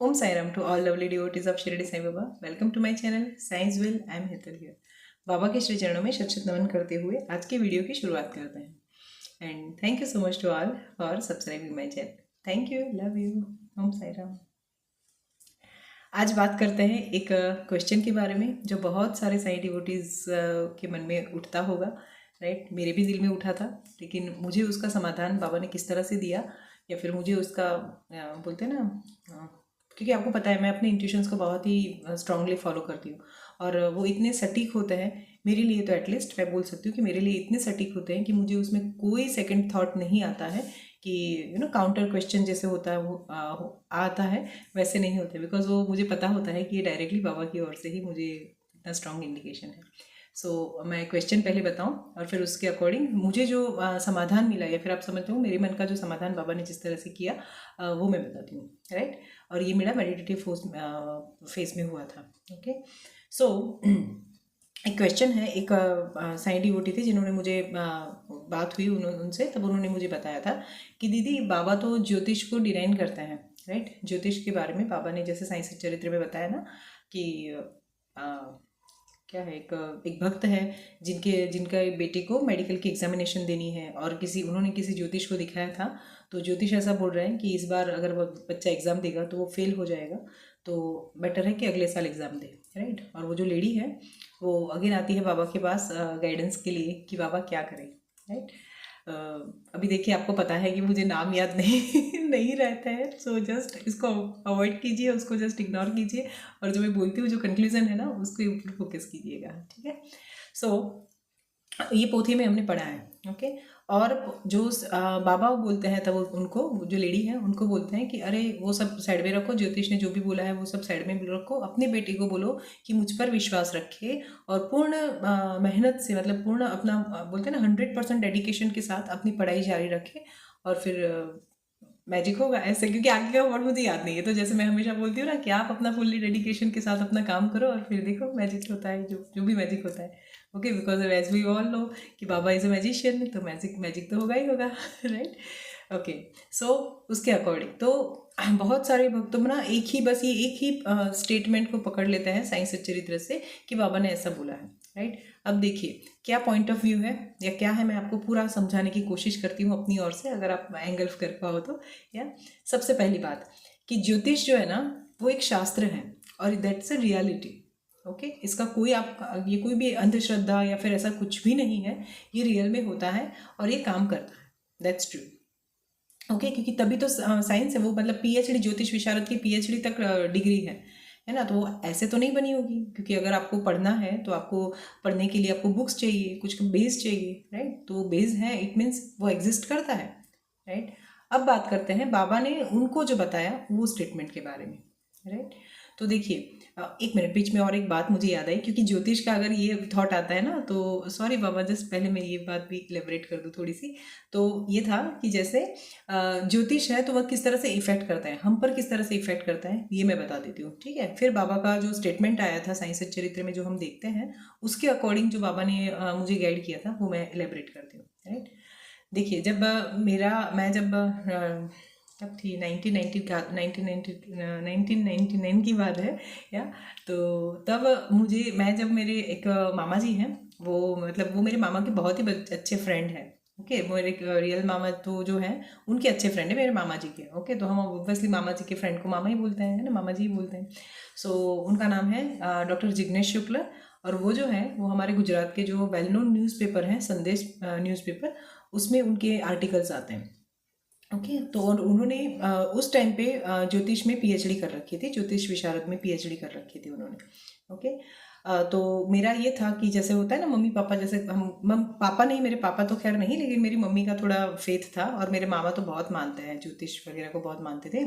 Om Sai Ram to all lovely devotees of Shirdi Sai Baba. Welcome to my channel Science Will. I am Hetal here. बाबा के श्री चरणों में शत शत नमन करते हुए आज के वीडियो की शुरुआत करते हैं and thank you so much to all for subscribing my channel. Thank you, love you. Om Sai Ram. आज बात करते हैं एक क्वेश्चन के बारे में जो बहुत सारे साई डिवोटीज़ के मन में उठता होगा. राइट, मेरे भी दिल में उठा था, लेकिन मुझे उसका समाधान बाबा ने किस तरह से दिया या फिर मुझे उसका बोलते हैं ना, क्योंकि आपको पता है मैं अपने इंट्यूशंस को बहुत ही स्ट्रांगली फॉलो करती हूँ और वो इतने सटीक होते हैं मेरे लिए. तो एटलीस्ट मैं बोल सकती हूँ कि मेरे लिए इतने सटीक होते हैं कि मुझे उसमें कोई सेकंड थॉट नहीं आता है कि काउंटर क्वेश्चन जैसे होता है वो आता है, वैसे नहीं होते. बिकॉज वो मुझे पता होता है कि ये डायरेक्टली बाबा की ओर से ही मुझे इतना स्ट्रांग इंडिकेशन है. सो मैं क्वेश्चन पहले बताऊं और फिर उसके अकॉर्डिंग मुझे जो समाधान मिला या फिर आप समझते हो मेरे मन का जो समाधान बाबा ने जिस तरह से किया वो मैं बताती हूँ. राइट, और ये मेरा मेडिटेटिव फेज में हुआ था. ओके, सो एक क्वेश्चन है. एक साई डिवोटी थी जिन्होंने मुझे बात हुई उनसे, तब उन्होंने मुझे बताया था कि दीदी बाबा तो ज्योतिष को डिनाइन करते हैं. राइट, ज्योतिष के बारे में बाबा ने जैसे साई चरित्र में बताया ना कि क्या है, एक भक्त है जिनका बेटे को मेडिकल की एग्जामिनेशन देनी है और उन्होंने किसी ज्योतिष को दिखाया था. तो ज्योतिष ऐसा बोल रहे हैं कि इस बार अगर वो बच्चा एग्ज़ाम देगा तो वो फेल हो जाएगा, तो बेटर है कि अगले साल एग्ज़ाम दे. राइट, और वो जो लेडी है वो अगेन आती है बाबा के पास गाइडेंस के लिए कि बाबा क्या करें. राइट, अभी देखिए आपको पता है कि मुझे नाम याद नहीं रहता है, सो जस्ट इसको अवॉइड कीजिए, उसको जस्ट इग्नोर कीजिए और जो मैं बोलती हूँ जो कंक्लूजन है ना उसके ऊपर फोकस कीजिएगा. ठीक है, सो ये पोथी में हमने पढ़ा है. ओके, और जो बाबा बोलते हैं तब उनको, जो लेडी है उनको बोलते हैं कि अरे वो सब साइड में रखो, ज्योतिष ने जो भी बोला है वो सब साइड में रखो, अपने बेटे को बोलो कि मुझ पर विश्वास रखे और पूर्ण मेहनत से, मतलब पूर्ण अपना बोलते हैं ना 100% डेडिकेशन के साथ अपनी पढ़ाई जारी रखे और फिर मैजिक होगा ऐसे. क्योंकि आगे का वर्ड मुझे याद नहीं है, तो जैसे मैं हमेशा बोलती हूँ ना कि आप अपना फुल्ली डेडिकेशन के साथ अपना काम करो और फिर देखो मैजिक होता है, जो भी मैजिक होता है. Okay, because as we all know कि बाबा इज अ मैजिशियन, तो मैजिक तो होगा ही होगा. राइट, ओके, सो उसके अकॉर्डिंग तो बहुत सारे भक्तों में ना एक ही स्टेटमेंट को पकड़ लेते हैं साई सच्चरित्र से कि बाबा ने ऐसा बोला है. राइट, अब देखिए क्या पॉइंट ऑफ व्यू है या क्या है, मैं आपको पूरा समझाने की कोशिश करती हूँ अपनी ओर से, अगर आप एंगल कर पाओ तो. या सबसे पहली बात कि ज्योतिष जो है ना वो एक शास्त्र है और दैट्स अ रियलिटी. ओके, इसका ये कोई भी अंधश्रद्धा या फिर ऐसा कुछ भी नहीं है, ये रियल में होता है और ये काम करता है. That's true. ओके, क्योंकि तभी तो साइंस है वो, मतलब पीएचडी, ज्योतिष विशारद की पीएचडी तक डिग्री है ना. तो वो ऐसे तो नहीं बनी होगी, क्योंकि अगर आपको पढ़ना है तो आपको पढ़ने के लिए आपको बुक्स चाहिए, कुछ बेस चाहिए. राइट, तो बेस है, इट मीन्स वो एग्जिस्ट करता है. राइट, अब बात करते हैं बाबा ने उनको जो बताया वो स्टेटमेंट के बारे में. राइट, तो देखिए एक मिनट, बीच में और एक बात मुझे याद आई, क्योंकि ज्योतिष का अगर ये थॉट आता है ना, तो सॉरी बाबा, जस्ट पहले मैं ये बात भी इलेबरेट कर दूँ थोड़ी सी. तो ये था कि जैसे ज्योतिष है तो वह किस तरह से इफेक्ट करता है, हम पर किस तरह से इफेक्ट करता है, ये मैं बता देती हूँ. ठीक है, फिर बाबा का जो स्टेटमेंट आया था साई सच्चरित्र में जो हम देखते हैं, उसके अकॉर्डिंग जो बाबा ने मुझे गाइड किया था वो मैं इलेबरेट करती हूँ. राइट, देखिए जब मैं जब तब थी 1999 की बात है या, तो तब मैं जब मेरे एक मामा जी हैं, वो मेरे मामा के बहुत ही अच्छे फ्रेंड हैं. ओके, मेरे रियल मामा तो जो हैं उनके अच्छे फ्रेंड है मेरे मामा जी के. ओके, तो हम ऑब्वियसली मामा जी के फ्रेंड को मामा ही बोलते हैं, है ना, मामा जी ही बोलते हैं. सो उनका नाम है डॉक्टर जिग्नेश शुक्ल, और वो जो है वो हमारे गुजरात के जो वेल नोन न्यूज़पेपर हैं, संदेश न्यूज़पेपर, उसमें उनके आर्टिकल्स आते हैं. ओके, तो और उन्होंने उस टाइम पे ज्योतिष में पीएचडी कर रखी थी, ज्योतिष विशारद में पीएचडी कर रखी थी उन्होंने. ओके, तो मेरा ये था कि जैसे होता है ना मम्मी पापा, जैसे पापा नहीं, मेरे पापा तो खैर नहीं, लेकिन मेरी मम्मी का थोड़ा फेथ था और मेरे मामा तो बहुत मानते हैं, ज्योतिष वगैरह को बहुत मानते थे.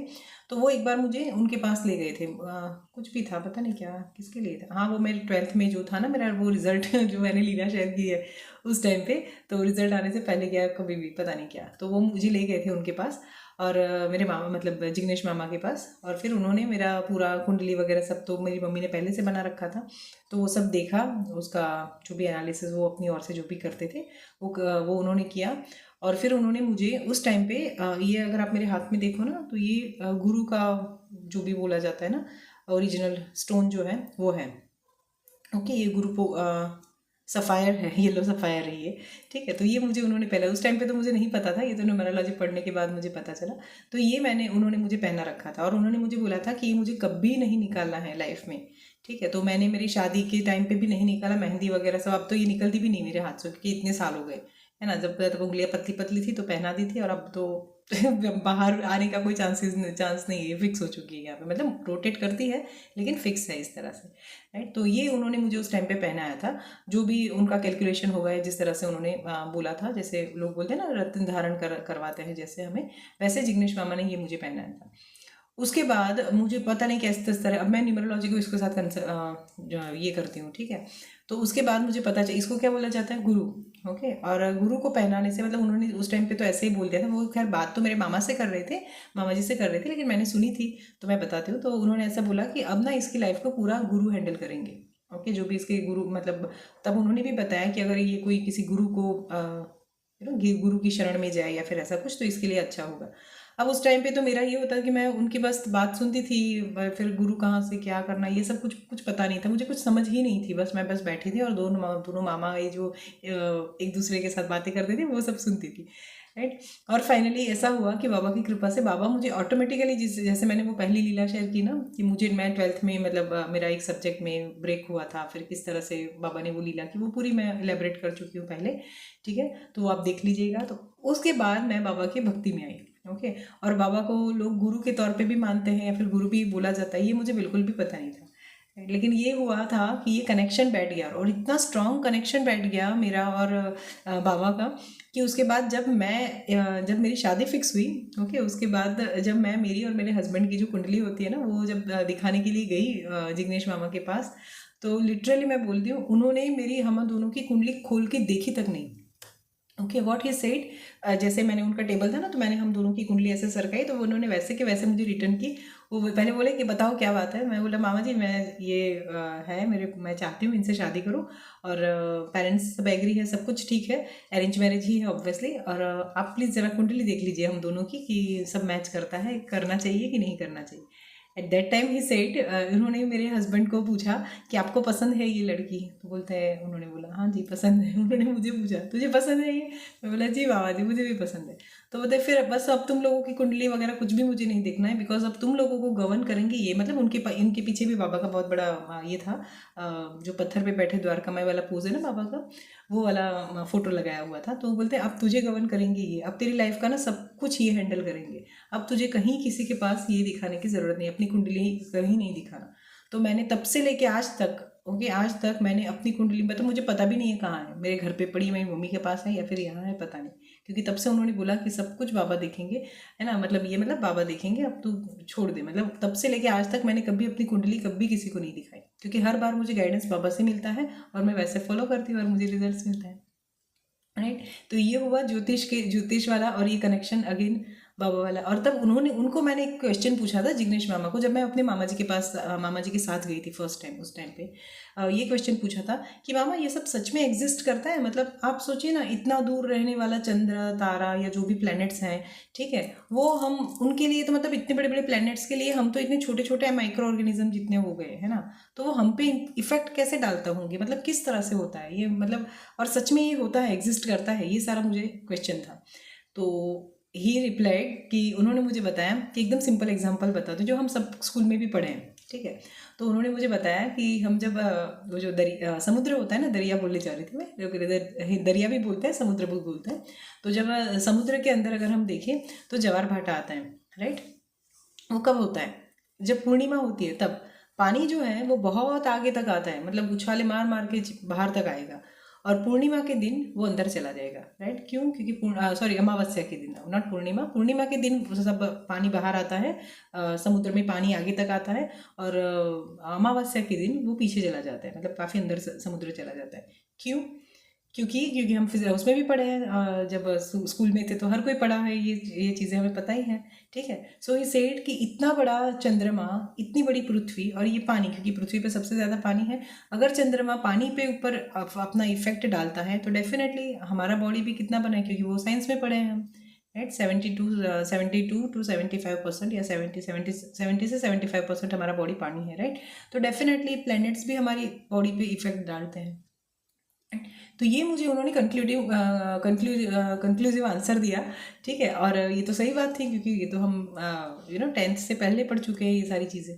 तो वो एक बार मुझे उनके पास ले गए थे, कुछ भी था पता नहीं क्या, किसके लिए था, हाँ वो मेरे 12th में जो था ना मेरा वो रिजल्ट जो मैंने लीला शेयर की है उस टाइम पे, तो रिजल्ट आने से पहले क्या कभी भी पता नहीं क्या, तो वो मुझे ले गए थे उनके पास. और मेरे मामा मतलब जिग्नेश मामा के पास। और फिर उन्होंने मेरा पूरा कुंडली वगैरह सब तो मेरी मम्मी ने पहले से बना रखा था, तो वो सब देखा, उसका जो भी एनालिसिस वो अपनी ओर से जो भी करते थे वो उन्होंने किया। और फिर उन्होंने मुझे उस टाइम पे ये अगर आप मेरे हाथ में देखो ना, तो ये गुरु का जो भी बोला जाता है ना, ओरिजिनल स्टोन जो है वो है। ओके, ये गुरु सफ़ायर है, येलो सफ़ायर है ये। ठीक है, तो ये मुझे उन्होंने पहले, उस टाइम पे तो मुझे नहीं पता था, ये तो न्यूमरोलॉजी पढ़ने के बाद मुझे पता चला। तो ये उन्होंने मुझे पहना रखा था और उन्होंने मुझे बोला था कि ये मुझे कभी नहीं निकालना है लाइफ में। ठीक है, तो मैंने मेरी शादी के टाइम पे भी नहीं निकाला, मेहंदी वगैरह सब, अब तो ये निकलती भी नहीं मेरे हाथ से क्योंकि इतने साल हो गए, है ना। जब तक उंगलियां पतली पतली थी तो पहना दी थी, और अब तो बाहर आने का कोई चांस नहीं है, फिक्स हो चुकी है यहाँ पे, मतलब रोटेट करती है लेकिन फिक्स है इस तरह से, राइट। तो ये उन्होंने मुझे उस टाइम पे पहनाया था, जो भी उनका कैलकुलेशन होगा है, जिस तरह से उन्होंने बोला था, जैसे लोग बोलते हैं ना रत्न धारण करवाते हैं जैसे हमें, वैसे जिग्नेश मामा ने ये मुझे पहनाया था। उसके बाद मुझे पता नहीं कैसे किस तरह, अब मैं न्यूमरोलॉजी को इसके साथ ये करती हूँ, ठीक है। तो उसके बाद मुझे पता चला इसको क्या बोला जाता है, गुरु। ओके, और गुरु को पहनाने से मतलब उन्होंने उस टाइम पे तो ऐसे ही बोल दिया था, वो खैर बात तो मेरे मामा से कर रहे थे, मामा जी से कर रहे थे, लेकिन मैंने सुनी थी तो मैं बताती हूँ। तो उन्होंने ऐसा बोला कि अब ना इसकी लाइफ को पूरा गुरु हैंडल करेंगे। ओके, जो भी इसके गुरु मतलब, तब उन्होंने भी बताया कि अगर ये कोई किसी गुरु को गुरु की शरण में जाए या फिर ऐसा कुछ, तो इसके लिए अच्छा होगा। अब उस टाइम पे तो मेरा ये होता कि मैं उनकी बस बात सुनती थी, फिर गुरु कहाँ से क्या करना ये सब कुछ कुछ पता नहीं था, मुझे कुछ समझ ही नहीं थी, बस मैं बस बैठी थी और दोनों मामा ये जो एक दूसरे के साथ बातें करते थे वो सब सुनती थी, राइट। और फाइनली ऐसा हुआ कि बाबा की कृपा से बाबा मुझे ऑटोमेटिकली, जैसे मैंने वो पहली लीला शेयर की ना कि मुझे, मैं 12th में मतलब मेरा एक सब्जेक्ट में ब्रेक हुआ था, फिर किस तरह से बाबा ने वो लीला की वो पूरी मैं एलेबरेट कर चुकी हूँ पहले, ठीक है, तो आप देख लीजिएगा। तो उसके बाद मैं बाबा की भक्ति में आई। ओके, और बाबा को लोग गुरु के तौर पे भी मानते हैं या फिर गुरु भी बोला जाता है, ये मुझे बिल्कुल भी पता नहीं था। लेकिन ये हुआ था कि ये कनेक्शन बैठ गया, और इतना स्ट्रॉन्ग कनेक्शन बैठ गया मेरा और बाबा का, कि उसके बाद जब मेरी शादी फिक्स हुई, ओके, उसके बाद जब मैं मेरी और मेरे हस्बैंड की जो कुंडली होती है ना, वो जब दिखाने के लिए गई जिग्नेश मामा के पास, तो लिटरली मैं बोलती हूँ उन्होंने मेरी हम दोनों की कुंडली खोल के देखी तक नहीं। ओके, व्हाट ही सेड, जैसे मैंने उनका टेबल था ना, तो मैंने हम दोनों की कुंडली ऐसे सरकाई, तो उन्होंने वैसे के वैसे मुझे रिटर्न की। वो पहले बोले कि बताओ क्या बात है। मैं बोला मामा जी मैं ये है मेरे, मैं चाहती हूँ इनसे शादी करूँ, और पेरेंट्स सब एग्री है, सब कुछ ठीक है, अरेंज मैरिज ही है ऑब्वियसली, और आप प्लीज़ ज़रा कुंडली देख लीजिए हम दोनों की कि सब मैच करता है, करना चाहिए कि नहीं करना चाहिए। At that time he said, उन्होंने मेरे हस्बैंड को पूछा कि आपको पसंद है ये लड़की, तो बोलते हैं, उन्होंने बोला हाँ जी पसंद है। उन्होंने मुझे पूछा तुझे पसंद है ये, मैं बोला जी बाबा जी मुझे भी पसंद है। तो बोलते फिर बस अब तुम लोगों की कुंडली वगैरह कुछ भी मुझे नहीं देखना है, बिकॉज अब तुम लोगों को गवर्न करेंगे ये, मतलब इनके पीछे भी बाबा का बहुत बड़ा ये था, जो पत्थर पे बैठे द्वारका माई वाला पोज है ना बाबा का, वो वाला फोटो लगाया हुआ था। तो वो बोलते अब तुझे गवर्न करेंगे ये, अब तेरी लाइफ का ना सब कुछ ये हैंडल करेंगे, अब तुझे कहीं किसी के पास ये दिखाने की ज़रूरत नहीं, अपनी कुंडली कहीं नहीं दिखाना। तो मैंने तब से लेके आज तक, ओके, आज तक मैंने अपनी कुंडली, मतलब मुझे पता भी नहीं है कहाँ है, मेरे घर पे पड़ी है, मेरी मम्मी के पास है या फिर यहाँ है, पता नहीं, क्योंकि तब से उन्होंने बोला कि सब कुछ बाबा देखेंगे, है ना, मतलब ये मतलब बाबा देखेंगे, अब तू छोड़ दे। मतलब तब से लेके आज तक मैंने कभी अपनी कुंडली कभी किसी को नहीं दिखाई, क्योंकि हर बार मुझे गाइडेंस बाबा से मिलता है और मैं वैसे फॉलो करती हूँ और मुझे रिजल्ट मिलता है, राइट। तो ये हुआ ज्योतिष वाला, और ये कनेक्शन अगेन बाबा वाला। और तब उनको मैंने एक क्वेश्चन पूछा था जिग्नेश मामा को, जब मैं अपने मामा जी के पास मामा जी के साथ गई थी फर्स्ट टाइम, उस टाइम पे ये क्वेश्चन पूछा था कि मामा ये सब सच में एग्जिस्ट करता है, मतलब आप सोचिए ना, इतना दूर रहने वाला चंद्र तारा या जो भी प्लैनेट्स हैं, ठीक है, वो हम उनके लिए तो मतलब इतने बड़े बड़े प्लैनेट्स के लिए हम तो इतने छोटे छोटे माइक्रो ऑर्गेनिज्म जितने हो गए, है ना, तो वो हम पे इफेक्ट कैसे डालता होंगे, मतलब किस तरह से होता है ये, मतलब और सच में ये होता है, एग्जिस्ट करता है, ये सारा मुझे क्वेश्चन था। तो ही रिप्लाइड कि उन्होंने मुझे बताया कि एकदम सिंपल एग्जांपल बता दो जो हम सब स्कूल में भी पढ़े हैं, ठीक है। तो उन्होंने मुझे बताया कि हम जब वो जो समुद्र होता है ना, दरिया बोलने जा रही थी मैं, जो इधर दरिया भी बोलते हैं, समुद्र भी बोलते हैं। तो जब समुद्र के अंदर अगर हम देखें तो ज्वार भाटा आता है, राइट। वो कब होता है, जब पूर्णिमा होती है, तब पानी जो है वो बहुत आगे तक आता है, मतलब उछाले मार मार के बाहर तक आएगा, और पूर्णिमा के दिन वो अंदर चला जाएगा, राइट। क्यों, क्योंकि सॉरी अमावस्या के दिन, नॉट पूर्णिमा, पूर्णिमा के दिन सब पानी बाहर आता है, समुद्र में पानी आगे तक आता है, और अमावस्या के दिन वो पीछे चला जाता है, मतलब काफ़ी अंदर समुद्र चला जाता है। क्यों, क्योंकि हम उसमें भी पढ़े हैं, जब स्कूल में थे तो हर कोई पढ़ा है, ये चीज़ें हमें पता ही हैं, ठीक है। सो ही सेड कि इतना बड़ा चंद्रमा, इतनी बड़ी पृथ्वी और ये पानी, क्योंकि पृथ्वी पे सबसे ज़्यादा पानी है, अगर चंद्रमा पानी पे ऊपर अपना इफेक्ट डालता है तो डेफिनेटली हमारा बॉडी भी कितना बना है, क्योंकि वो साइंस में पढ़े हैं हम, राइट। 72 to 75% या 70 से 75% हमारा बॉडी पानी है, राइट। तो डेफिनेटली प्लैनेट्स भी हमारी बॉडी पे इफेक्ट डालते हैं। तो ये मुझे उन्होंने कंक्लूसिव आंसर दिया, ठीक है। और ये तो सही बात थी, क्योंकि ये तो हम 10th से पहले पढ़ चुके हैं ये सारी चीज़ें,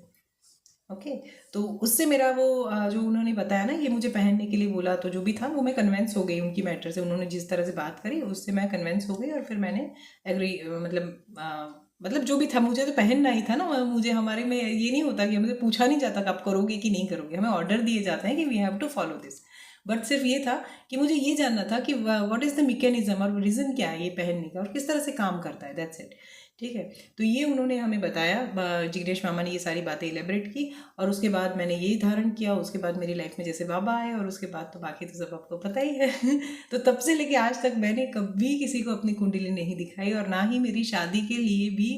ओके। तो उससे मेरा वो जो उन्होंने बताया ना, ये मुझे पहनने के लिए बोला, तो जो भी था वो मैं कन्वेंस हो गई उनकी मैटर से, उन्होंने जिस तरह से बात करी उससे मैं कन्वेंस हो गई, और फिर मैंने एग्री, मतलब जो भी था मुझे तो पहनना ही था ना। मुझे, हमारे में ये नहीं होता कि मुझे पूछा नहीं जाता कि आप करोगे कि नहीं करोगे, हमें ऑर्डर दिए जाते हैं कि we have to follow this. But सिर्फ ये था कि मुझे ये जानना था कि व्हाट इज़ द मैकेनिज्म, और रीज़न क्या है ये पहनने का, और किस तरह से काम करता है, दैट्स इट, ठीक है। तो ये उन्होंने हमें बताया, जिग्नेश मामा ने ये सारी बातें इलेबरेट की, और उसके बाद मैंने यही धारण किया। उसके बाद मेरी लाइफ में जैसे बाबा आए, और उसके बाद तो बाकी तो सब आपको पता ही है। तो तब से लेके आज तक मैंने कभी किसी को अपनी कुंडली नहीं दिखाई, और ना ही मेरी शादी के लिए भी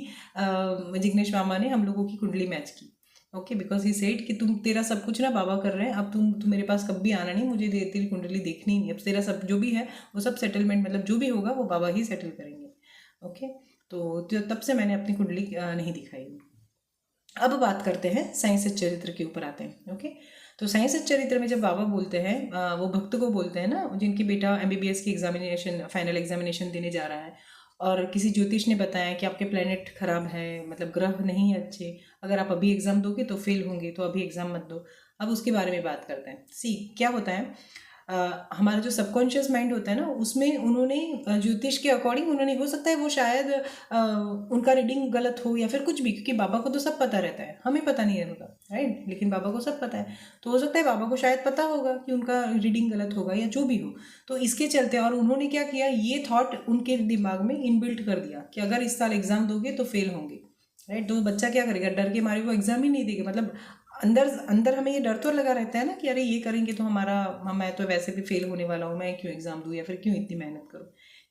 जिग्नेश मामा ने हम लोगों की कुंडली मैच की, ओके। बिकॉज ही सेड कि तुम, तेरा सब कुछ ना बाबा कर रहे हैं, अब तुम मेरे पास कभी आना नहीं, मुझे तेरी कुंडली देखनी ही नहीं, अब तेरा सब जो भी है वो सब सेटलमेंट, मतलब जो भी होगा वो बाबा ही सेटल करेंगे, ओके। तो तब से मैंने अपनी कुंडली नहीं दिखाई। अब बात करते हैं साइंस चरित्र के ऊपर आते हैं, ओके। तो साइंस चरित्र में जब बाबा बोलते हैं, वो भक्त को बोलते हैं ना, जिनकी बेटा MBBS की एग्जामिनेशन, फाइनल एग्जामिनेशन देने जा रहा है, और किसी ज्योतिष ने बताया कि आपके प्लेनेट खराब है, मतलब ग्रह नहीं है अच्छे, अगर आप अभी एग्ज़ाम दोगे तो फेल होंगे, तो अभी एग्ज़ाम मत दो। अब उसके बारे में बात करते हैं। क्या होता है, हमारा जो सबकॉन्शियस माइंड होता है ना, उसमें उन्होंने ज्योतिष के अकॉर्डिंग, उन्होंने, हो सकता है वो शायद उनका रीडिंग गलत हो या फिर कुछ भी, क्योंकि बाबा को तो सब पता रहता है, हमें पता नहीं रहता, राइट। लेकिन बाबा को सब पता है, तो हो सकता है बाबा को शायद पता होगा कि उनका रीडिंग गलत होगा या जो भी हो। तो इसके चलते, और उन्होंने क्या किया, ये थॉट उनके दिमाग में इनबिल्ट कर दिया कि अगर इस साल एग्जाम दोगे तो फेल होंगे, राइट। तो बच्चा क्या करेगा, डर के मारे वो एग्जाम ही नहीं देगा, मतलब अंदर अंदर हमें ये डर तो लगा रहता है ना कि अरे ये करेंगे तो मैं तो वैसे भी फेल होने वाला हूँ, मैं क्यों एग्जाम दूँ या फिर क्यों इतनी मेहनत करूँ,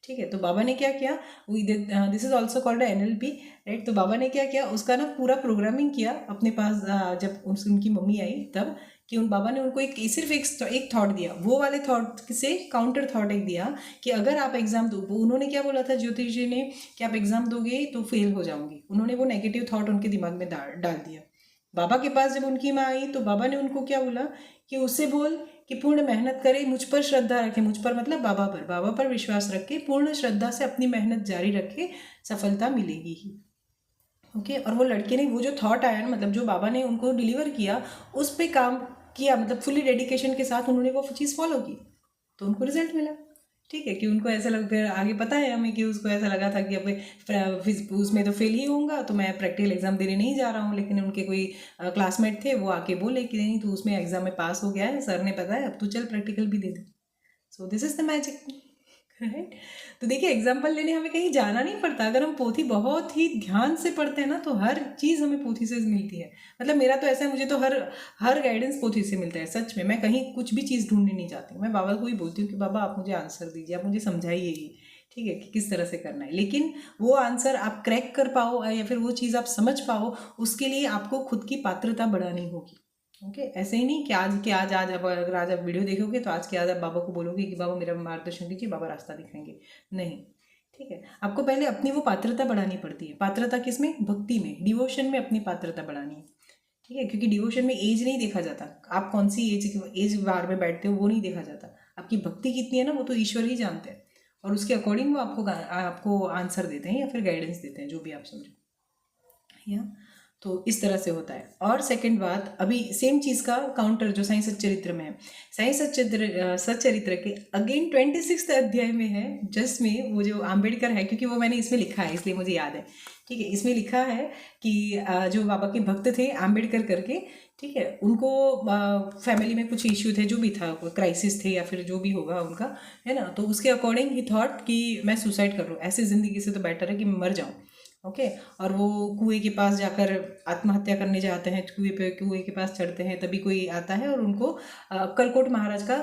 ठीक है। तो बाबा ने क्या किया, this is also called NLP, right. तो बाबा ने क्या किया, उसका ना पूरा प्रोग्रामिंग किया अपने पास, जब उनकी मम्मी आई तब, कि उन बाबा ने उनको सिर्फ एक थॉट दिया, वो वाले थॉट से काउंटर थॉट एक दिया कि अगर आप एग्जाम दो, उन्होंने क्या बोला था ज्योतिष जी ने कि आप एग्जाम दोगे तो फेल हो जाओगे, उन्होंने वो नेगेटिव थॉट उनके दिमाग में डाल दिया। बाबा के पास जब उनकी माँ आई तो बाबा ने उनको क्या बोला कि उससे बोल कि पूर्ण मेहनत करे, मुझ पर श्रद्धा रखे, मुझ पर मतलब बाबा पर विश्वास रखे, पूर्ण श्रद्धा से अपनी मेहनत जारी रखे, सफलता मिलेगी ही, ओके। और वो लड़के ने वो जो थॉट आया ना, मतलब जो बाबा ने उनको डिलीवर किया, उस पर काम किया, मतलब फुली डेडिकेशन के साथ उन्होंने वो चीज़ फॉलो की, तो उनको रिजल्ट मिला, ठीक है। कि उनको ऐसा लग, फिर आगे पता है हमें कि उसको ऐसा लगा था कि अब उसमें तो फेल ही होऊंगा, तो मैं प्रैक्टिकल एग्जाम देने नहीं जा रहा हूँ। लेकिन उनके कोई क्लासमेट थे, वो आके बोले कि नहीं, तो उसमें एग्जाम में पास हो गया है, सर ने पता है, अब तू चल प्रैक्टिकल भी दे दे। So this is the magic, right. तो देखिए, एग्जाम्पल लेने हमें कहीं जाना नहीं पड़ता, अगर हम पोथी बहुत ही ध्यान से पढ़ते हैं ना, तो हर चीज़ हमें पोथी से मिलती है। मतलब मेरा तो ऐसा है, मुझे तो हर गाइडेंस पोथी से मिलता है, सच में। मैं कहीं कुछ भी चीज़ ढूंढने नहीं जाती, मैं बाबा को ही बोलती हूँ कि बाबा आप मुझे आंसर दीजिए, आप मुझे समझाइए ही, ठीक है, कि किस तरह से करना है। लेकिन वो आंसर आप क्रैक कर पाओ या फिर वो चीज़ आप समझ पाओ, उसके लिए आपको खुद की पात्रता बढ़ानी होगी, ओके। ऐसे ही नहीं कि आज अगर आज आप वीडियो देखोगे तो आज के आज आप बाबा को बोलोगे कि बाबा मेरा मार्गदर्शन कीजिए, बाबा रास्ता दिखाएंगे, नहीं, ठीक है। आपको पहले अपनी वो पात्रता बढ़ानी पड़ती है। पात्रता किसमें, भक्ति में, डिवोशन में अपनी पात्रता बढ़ानी है, ठीक है। क्योंकि डिवोशन में एज नहीं देखा जाता, आप कौन सी एज बार में बैठते हो वो नहीं देखा जाता, आपकी भक्ति कितनी है ना, वो तो ईश्वर ही जानते हैं, और उसके अकॉर्डिंग वो आपको आंसर देते हैं या फिर गाइडेंस देते हैं, जो भी आप समझो, या तो इस तरह से होता है। और सेकंड बात, अभी सेम चीज़ का काउंटर जो साइंस सच्चरित्र में है, साइंस सच्चरित्र के अगेन 26 अध्याय में है, जिसमें वो जो आम्बेडकर है, क्योंकि वो मैंने इसमें लिखा है इसलिए मुझे याद है, ठीक है। इसमें लिखा है कि जो बाबा के भक्त थे आम्बेडकर करके, ठीक है, उनको फैमिली में कुछ इश्यू थे, जो भी था, क्राइसिस थे या फिर जो भी होगा उनका, है ना। तो उसके अकॉर्डिंग ही थॉट कि मैं सुसाइड कर लूँ, ऐसे ज़िंदगी से तो बेटर है कि मैं मर जाऊँ, ओके। और वो कुएं के पास जाकर आत्महत्या करने जाते हैं, कुएं के पास चढ़ते हैं, तभी कोई आता है और उनको अक्कलकोट महाराज का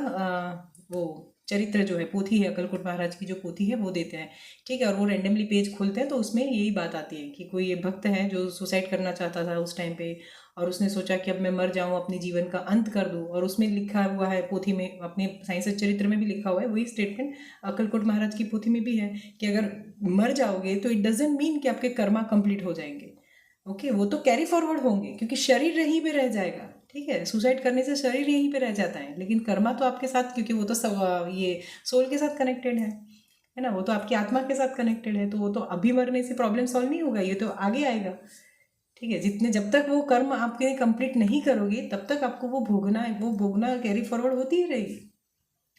वो चरित्र जो है, पोथी है, अक्कलकोट महाराज की जो पोथी है वो देते हैं, ठीक है। और वो रैंडमली पेज खोलते हैं तो उसमें यही बात आती है कि कोई भक्त है जो सुसाइड करना चाहता था उस टाइम पे, और उसने सोचा कि अब मैं मर जाऊं, अपने जीवन का अंत कर दूं, और उसमें लिखा हुआ है पोथी में, अपने साइंस चरित्र में भी लिखा हुआ है वही स्टेटमेंट अक्कलकोट महाराज की पोथी में भी है कि अगर मर जाओगे तो इट डजेंट मीन कि आपके कर्मा कंप्लीट हो जाएंगे। ओके, वो तो कैरी फॉरवर्ड होंगे क्योंकि शरीर यहीं पे रह जाएगा, ठीक है। सुसाइड करने से शरीर यहीं पे रह जाता है, लेकिन कर्मा तो आपके साथ, क्योंकि वो तो सब ये सोल के साथ कनेक्टेड है ना, वो तो आपकी आत्मा के साथ कनेक्टेड है, तो वो तो अभी मरने से प्रॉब्लम सॉल्व नहीं होगा, ये तो आगे आएगा, ठीक है। जितने जब तक वो कर्म आपके कंप्लीट नहीं करोगे तब तक आपको वो भोगना कैरी फॉरवर्ड होती ही रहेगी।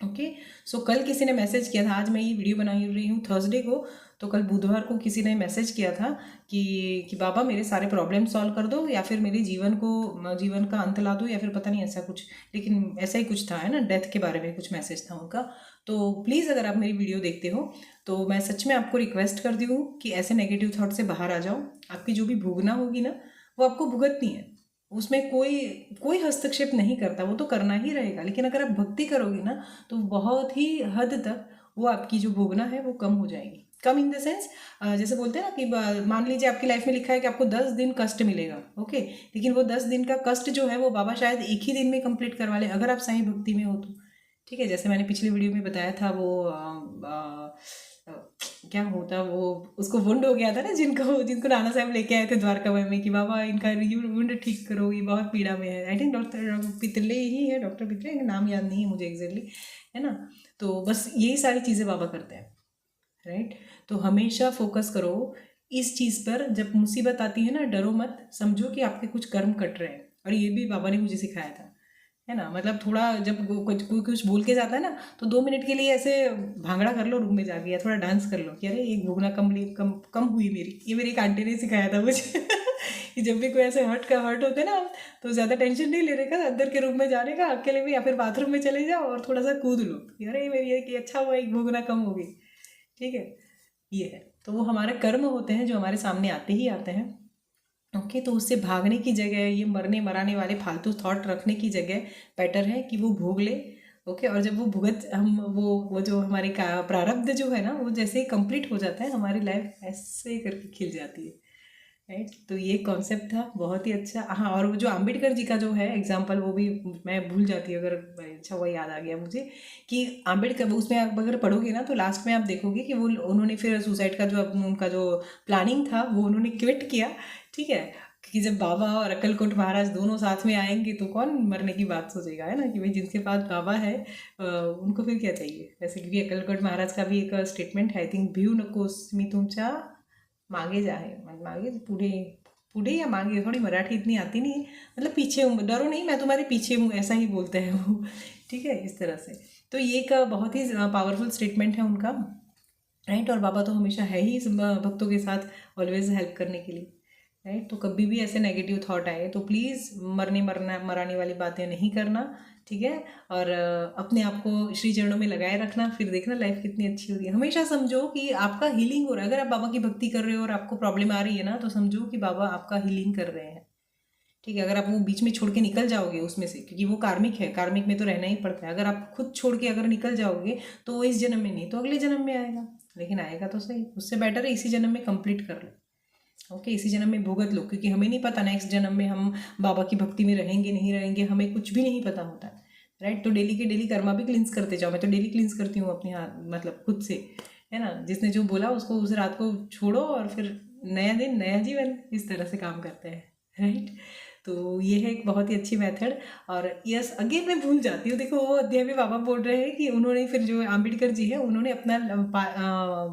ओके, सो कल किसी ने मैसेज किया था, आज मैं ये वीडियो बना रही हूँ थर्सडे को, तो कल बुधवार को किसी ने मैसेज किया था कि बाबा मेरे सारे प्रॉब्लम सॉल्व कर दो, या फिर मेरे जीवन का अंत ला दो, या फिर पता नहीं ऐसा कुछ, लेकिन ऐसा ही कुछ था, है ना, डेथ के बारे में कुछ मैसेज था उनका। तो प्लीज़ अगर आप मेरी वीडियो देखते हो तो मैं सच में आपको रिक्वेस्ट करती हूँ कि ऐसे नेगेटिव थॉट से बाहर आ जाओ। आपकी जो भी भोगना होगी ना वो आपको भुगतनी है, उसमें कोई कोई हस्तक्षेप नहीं करता, वो तो करना ही रहेगा। लेकिन अगर आप भक्ति करोगे ना तो बहुत ही हद तक वो आपकी जो भोगना है वो कम हो जाएगी। कम इन द सेंस, जैसे बोलते हैं ना कि मान लीजिए आपकी लाइफ में लिखा है कि आपको 10 दिन कष्ट मिलेगा, ओके, लेकिन वो 10 दिन का कष्ट जो है वो बाबा शायद एक ही दिन में कंप्लीट करवा ले अगर आप साईं भक्ति में हो तो, ठीक है। जैसे मैंने पिछली वीडियो में बताया था वो क्या होता वो, उसको वुंड हो गया था ना, जिनको नाना साहब लेके आए थे द्वारका में कि बाबा इनका वुंड ठीक करो, ये बहुत पीड़ा में है। आई थिंक डॉक्टर पितले ही है, डॉक्टर पितले, नाम याद नहीं है मुझे एग्जैक्टली, है ना। तो बस यही सारी चीज़ें बाबा करते हैं, राइट। तो हमेशा फोकस करो इस चीज़ पर, जब मुसीबत आती है ना डरो मत, समझो कि आपके कुछ कर्म कट रहे हैं। और ये भी बाबा ने मुझे सिखाया था, है ना। मतलब थोड़ा जब कोई कुछ बोल के जाता है ना तो 2 मिनट के लिए ऐसे भांगड़ा कर लो रूम में जाके, या थोड़ा डांस कर लो कि अरे एक भोगना कम हुई मेरी। ये मेरी एक आंटी ने सिखाया था मुझे कि जब भी कोई ऐसे हर्ट होते हैं ना तो ज़्यादा टेंशन नहीं लेने का, अंदर के रूम में जाने का अकेले में, या फिर बाथरूम में चले जाओ और थोड़ा सा कूद लो कि अरे मेरी एक अच्छा हुआ, एक भोगना कम हो गई, ठीक है। ये है, तो वो हमारे कर्म होते हैं जो हमारे सामने आते ही आते हैं। ओके, तो उससे भागने की जगह, ये मरने मराने वाले फालतू थॉट रखने की जगह बेटर है कि वो भोग ले। ओके, और जब वो भुगत हम वो जो हमारे का प्रारब्ध जो है ना वो जैसे ही कंप्लीट हो जाता है हमारी लाइफ ऐसे ही करके खिल जाती है, राइट। तो ये कॉन्सेप्ट था बहुत ही अच्छा। हाँ, और वो जो अम्बेडकर जी का जो है एग्जाम्पल, वो भी मैं भूल जाती हूँ, अगर अच्छा वो याद आ गया मुझे कि अम्बेडकर, उसमें आप अगर पढ़ोगे ना तो लास्ट में आप देखोगे कि वो उन्होंने फिर सुसाइड का जो उनका जो प्लानिंग था वो उन्होंने क्विट किया, ठीक है। कि जब बाबा और अक्कलकोट महाराज दोनों साथ में आएंगे तो कौन मरने की बात सोचेगा, है ना, कि भाई जिनके पास बाबा है उनको फिर क्या चाहिए। वैसे क्योंकि अक्कलकोट महाराज का भी एक स्टेटमेंट है, आई थिंक, भिऊ नकोस मी तुमच्या मागे जा है, मागे पुढे, पुढे या मागे, थोड़ी मराठी इतनी आती नहीं है, मतलब पीछे हूँ, डरो नहीं मैं तुम्हारे पीछे हूँ, ऐसा ही बोलते हैं वो, ठीक है, इस तरह से। तो ये एक बहुत ही पावरफुल स्टेटमेंट है उनका, राइट। और बाबा तो हमेशा है ही भक्तों के साथ, ऑलवेज हेल्प करने के लिए, राइट। तो कभी भी ऐसे नेगेटिव थॉट आए तो प्लीज़ मराने वाली बातें नहीं करना, ठीक है। और अपने आप को श्री चरणों में लगाए रखना, फिर देखना लाइफ कितनी अच्छी होती है। हमेशा समझो कि आपका हीलिंग हो रहा है। अगर आप बाबा की भक्ति कर रहे हो और आपको प्रॉब्लम आ रही है ना तो समझो कि बाबा आपका हीलिंग कर रहे हैं, ठीक है। अगर आप वो बीच में छोड़ के निकल जाओगे उसमें से, क्योंकि वो कार्मिक है, कार्मिक में तो रहना ही पड़ता है, अगर आप खुद छोड़ के अगर निकल जाओगे तो वो इस जन्म में नहीं तो अगले जन्म में आएगा, लेकिन आएगा तो सही। उससे बेटर है इसी जन्म में कंप्लीट कर लो, ओके, इसी जन्म में भुगत लो, क्योंकि हमें नहीं पता नेक्स्ट जन्म में हम बाबा की भक्ति में रहेंगे नहीं रहेंगे, हमें कुछ भी नहीं पता होता है, राइट। तो डेली के डेली कर्मा भी क्लिंस करते जाओ। मैं तो डेली क्लिंस करती हूँ अपने हाथ, मतलब खुद से, है ना। जिसने जो बोला उसको उस रात को छोड़ो और फिर नया दिन नया जीवन, इस तरह से काम करते हैं, राइट। तो ये है एक बहुत ही अच्छी मेथड। और यस, अगेन मैं भूल जाती हूँ, देखो वो अध्याय में बाबा बोल रहे हैं कि उन्होंने फिर जो अम्बेडकर जी है उन्होंने अपना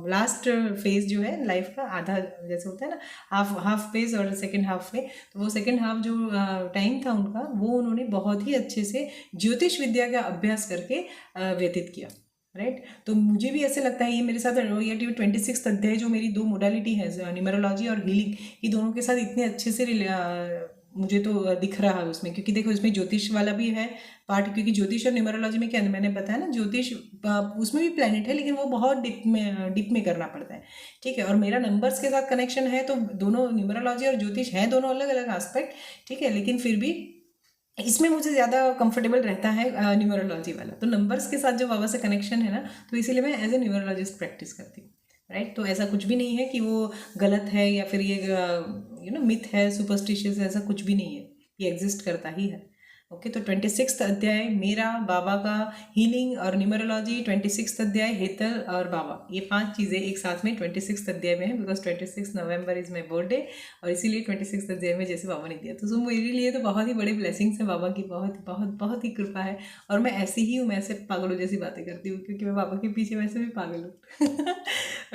लास्ट फेज जो है लाइफ का आधा, जैसे होता है ना हाफ फेज और सेकंड हाफ में, तो वो सेकंड हाफ जो टाइम था उनका वो उन्होंने बहुत ही अच्छे से ज्योतिष विद्या का अभ्यास करके व्यतीत किया, राइट। तो मुझे भी ऐसे लगता है, ये मेरे साथ ये 26 अध्याय जो मेरी दो मोडालिटी है, न्यूमरोलॉजी और हीलिंग, ये दोनों के साथ इतने अच्छे से मुझे तो दिख रहा है उसमें, क्योंकि देखो इसमें ज्योतिष वाला भी है पार्ट, क्योंकि ज्योतिष और न्यूमरोलॉजी में क्या मैंने बताया ना, ज्योतिष उसमें भी प्लैनेट है लेकिन वो बहुत डीप में करना पड़ता है, ठीक है। और मेरा नंबर्स के साथ कनेक्शन है, तो दोनों न्यूमरोलॉजी और ज्योतिष है, दोनों अलग अलग एस्पेक्ट, ठीक है, लेकिन फिर भी इसमें मुझे ज़्यादा कंफर्टेबल रहता है न्यूमरोलॉजी वाला। तो नंबर्स के साथ जो बाबा से कनेक्शन है ना, तो इसीलिए मैं एज ए न्यूमरोलॉजिस्ट प्रैक्टिस करती हूँ। राइट, तो ऐसा कुछ भी नहीं है कि वो गलत है या फिर ये मिथ है, सुपरस्टिशियस है, ऐसा कुछ भी नहीं है, ये एग्जिस्ट करता ही है। ओके, तो 26वां अध्याय मेरा, बाबा का, हीलिंग और न्यूमरोलॉजी, 26वां अध्याय हेतल और बाबा, ये 5 चीज़ें एक साथ में 26वां अध्याय में है, because 26 November is my birthday, और इसीलिए 26वां अध्याय में जैसे बाबा ने दिया, तो मेरे लिए तो बहुत ही बड़ी ब्लेसिंग्स है बाबा की, बहुत बहुत बहुत ही कृपा है। और मैं ऐसी ही हूँ, मैं ऐसे पागलों जैसी बातें करती हूँ, क्योंकि मैं बाबा के पीछे वैसे भी पागल हूँ।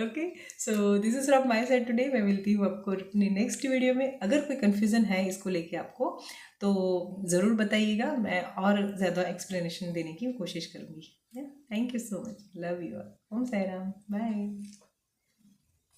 Okay, so this is from my side today. मैं मिलती हूँ आपको अपनी नेक्स्ट वीडियो में। अगर कोई कन्फ्यूज़न है इसको लेके आपको, तो ज़रूर बताइएगा, मैं और ज़्यादा एक्सप्लेनेशन देने की कोशिश करूँगी। Thank you so much, love you all, Om Sai Ram, bye.